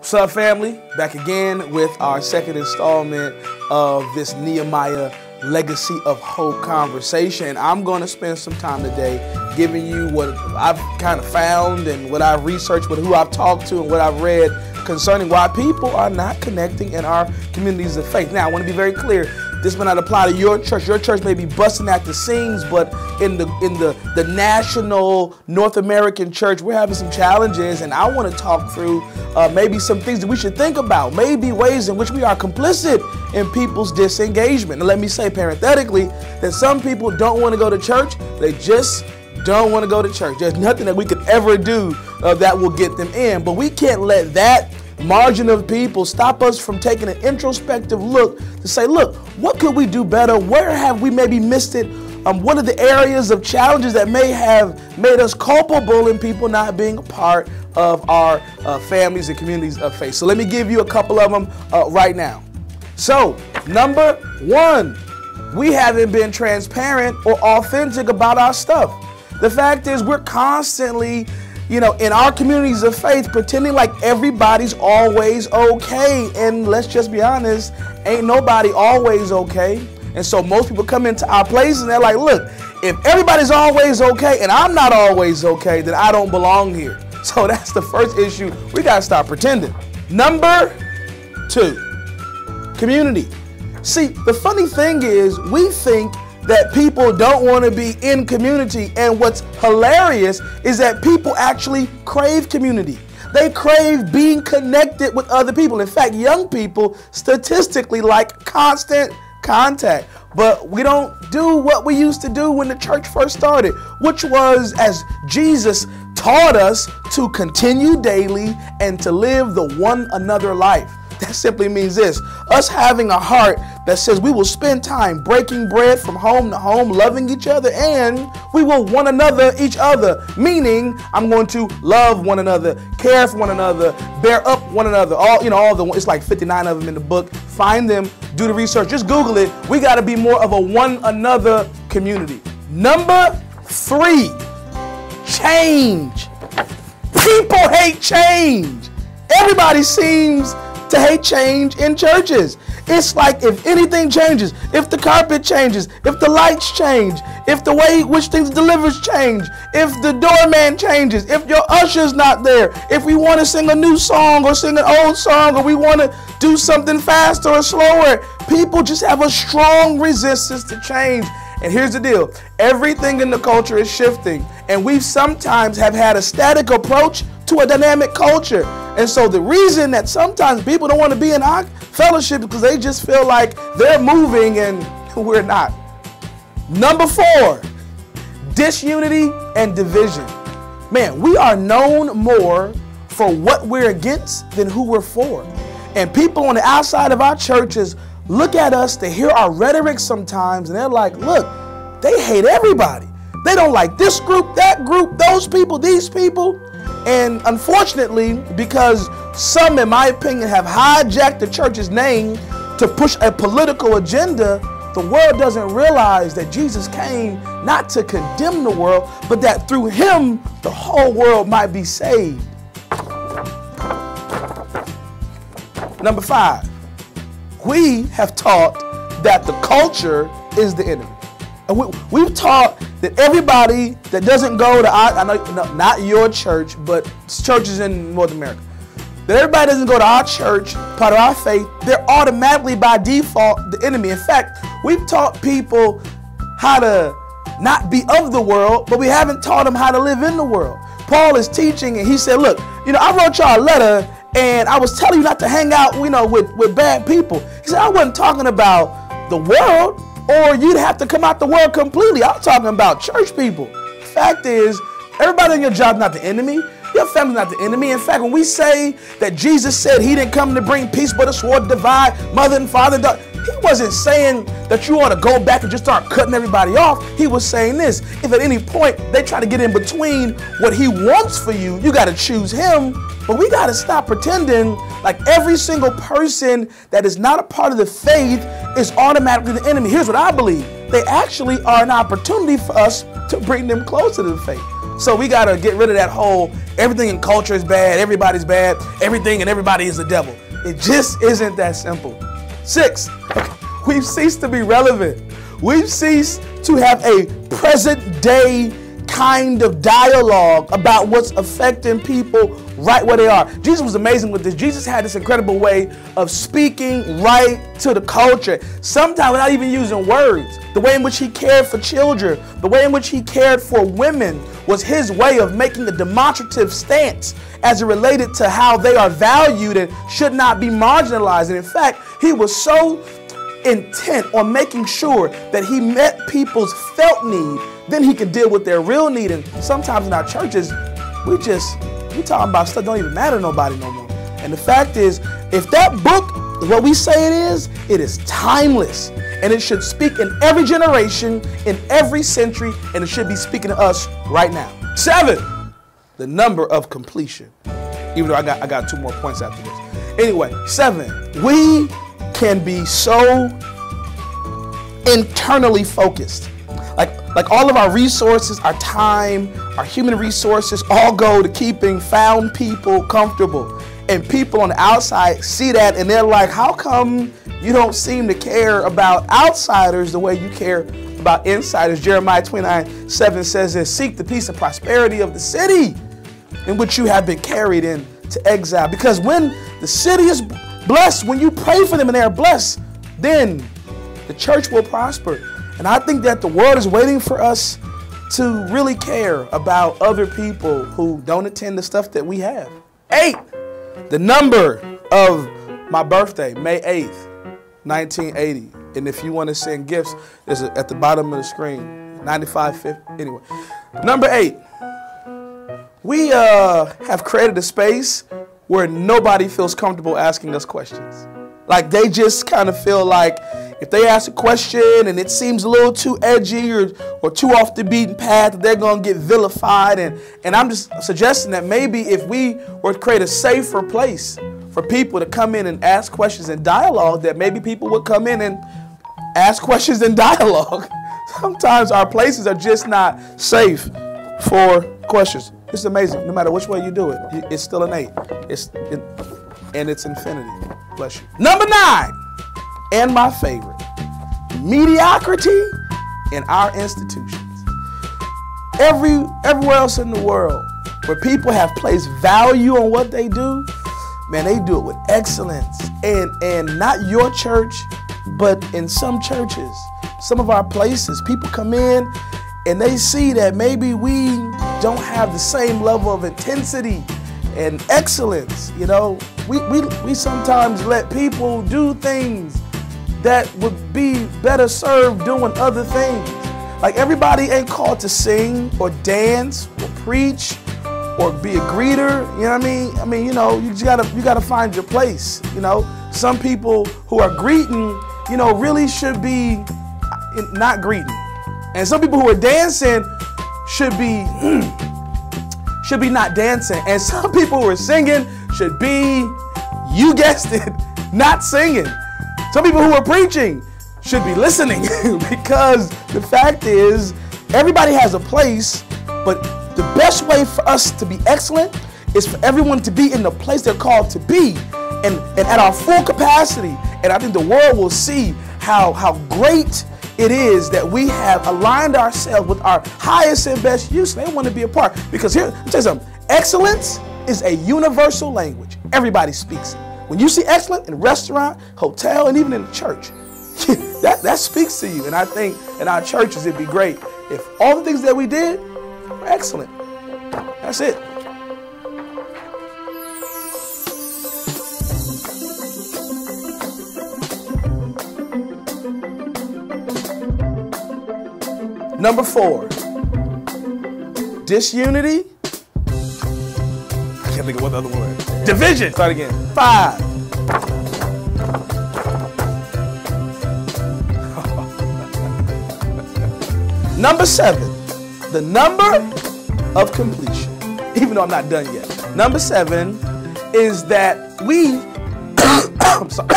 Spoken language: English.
What's up, family? Back again with our second installment of this Nehemiah Legacy of Hope conversation. I'm going to spend some time today giving you what I've kind of found and what I've researched, with who I've talked to and what I've read concerning why people are not connecting in our communities of faith. Now, I want to be very clear. This may not apply to your church. Your church may be busting at the seams, but in the national North American church, we're having some challenges, and I want to talk through maybe some things that we should think about, maybe ways in which we are complicit in people's disengagement. And let me say parenthetically that some people don't want to go to church. They just don't want to go to church. There's nothing that we could ever do that will get them in, but we can't let that margin of people stop us from taking an introspective look to say, look, what could we do better? Where have we maybe missed it? What are the areas of challenges that may have made us culpable in people not being a part of our families and communities of faith? So let me give you a couple of them right now. So, number one, we haven't been transparent or authentic about our stuff. The fact is, we're constantly, in our communities of faith, pretending like everybody's always okay. And let's just be honest, ain't nobody always okay. And so most people come into our place and they're like, look, if everybody's always okay and I'm not always okay, then I don't belong here. So that's the first issue. We got to stop pretending. Number two, community. See, the funny thing is, we think that people don't want to be in community. And what's hilarious is that people actually crave community. They crave being connected with other people. In fact, young people statistically like constant contact. But we don't do what we used to do when the church first started, which was, as Jesus taught us, to continue daily and to live the one another life. That simply means this: us having a heart that says we will spend time breaking bread from home to home, loving each other, and we will one another each other. Meaning, I'm going to love one another, care for one another, bear up one another. It's like 59 of them in the book. Find them, do the research, just Google it. We got to be more of a one another community. Number three, change. People hate change. Everybody seems to hate change in churches. It's like if anything changes, if the carpet changes, if the lights change, if the way which things delivers change, if the doorman changes, if your usher's not there, if we want to sing a new song or sing an old song, or we want to do something faster or slower, people just have a strong resistance to change. And here's the deal: everything in the culture is shifting, and we sometimes have had a static approach to a dynamic culture. And so the reason that sometimes people don't want to be in our fellowship is because they just feel like they're moving and we're not. Number four, disunity and division. Man, we are known more for what we're against than who we're for. And people on the outside of our churches look at us to hear our rhetoric sometimes, and they're like, look, they hate everybody. They don't like this group, that group, those people, these people. And unfortunately, because some, in my opinion, have hijacked the church's name to push a political agenda, the world doesn't realize that Jesus came not to condemn the world, but that through him, the whole world might be saved. Number five, we have taught that the culture is the enemy. And we've taught that everybody that doesn't go to our, not your church, but churches in North America, that everybody doesn't go to our church, part of our faith, they're automatically by default the enemy. In fact, we've taught people how to not be of the world, but we haven't taught them how to live in the world. Paul is teaching, and he said, look, I wrote y'all a letter, and I was telling you not to hang out, with bad people. He said, I wasn't talking about the world, or you'd have to come out the world completely. I'm talking about church people. The fact is, everybody in your job is not the enemy. Your family's not the enemy. In fact, when we say that Jesus said he didn't come to bring peace but a sword to divide mother and father, he wasn't saying that you ought to go back and just start cutting everybody off. He was saying this: if at any point they try to get in between what he wants for you, you got to choose him. But we got to stop pretending like every single person that is not a part of the faith is automatically the enemy. Here's what I believe: they actually are an opportunity for us to bring them closer to the faith. So we got to get rid of that whole everything in culture is bad, everybody's bad, everything and everybody is the devil. It just isn't that simple. 6, we've ceased to be relevant. We've ceased to have a present day kind of dialogue about what's affecting people right where they are. Jesus was amazing with this. Jesus had this incredible way of speaking right to the culture, sometimes without even using words. The way in which he cared for children, the way in which he cared for women was his way of making a demonstrative stance as it related to how they are valued and should not be marginalized. And in fact, he was so intent on making sure that he met people's felt need, then he could deal with their real need. And sometimes in our churches, we talking about stuff that don't even matter to nobody no more. And the fact is, if that book is what we say it is timeless. And it should speak in every generation, in every century, and it should be speaking to us right now. 7, the number of completion. Even though I got 2 more points after this. Anyway, 7, we can be so internally focused. Like all of our resources, our time, our human resources all go to keeping found people comfortable. And people on the outside see that and they're like, how come you don't seem to care about outsiders the way you care about insiders? Jeremiah 29:7 says this, seek the peace and prosperity of the city in which you have been carried into exile. Because when the city is blessed, when you pray for them and they are blessed, then the church will prosper. And I think that the world is waiting for us to really care about other people who don't attend the stuff that we have. 8, the number of my birthday, May 8th, 1980. And if you want to send gifts, there's at the bottom of the screen, 9550. Anyway, number 8, we have created a space where nobody feels comfortable asking us questions. Like they just kind of feel like if they ask a question and it seems a little too edgy or too off the beaten path, they're going to get vilified. And I'm just suggesting that maybe if we were to create a safer place for people to come in and ask questions and dialogue, that maybe people would come in and ask questions and dialogue. Sometimes our places are just not safe for questions. It's amazing. No matter which way you do it, it's still an 8. And it's infinity. Bless you. Number 9, and my favorite, mediocrity in our institutions. Everywhere else in the world where people have placed value on what they do, man, they do it with excellence. And not your church, but in some churches, some of our places, people come in and they see that maybe we don't have the same level of intensity and excellence. You know, we sometimes let people do things that would be better served doing other things. Like everybody ain't called to sing or dance or preach or be a greeter. You know what I mean? You know, you gotta find your place. You know, some people who are greeting, you know, really should be not greeting, and some people who are dancing should be not dancing, and some people who are singing should be, you guessed it, not singing. Some people who are preaching should be listening because the fact is everybody has a place, but the best way for us to be excellent is for everyone to be in the place they're called to be and at our full capacity. And I think the world will see how great it is that we have aligned ourselves with our highest and best use. They want to be a part. Because here, let me tell you something. Excellence is a universal language. Everybody speaks it. When you see excellent in a restaurant, hotel, and even in the church, that speaks to you. And I think in our churches, it'd be great if all the things that we did were excellent. That's it. Number 4, disunity. I can't think of what other word. Division. Start again. 5. Number 7, the number of completion. Even though I'm not done yet. Number 7 is that we, I'm sorry.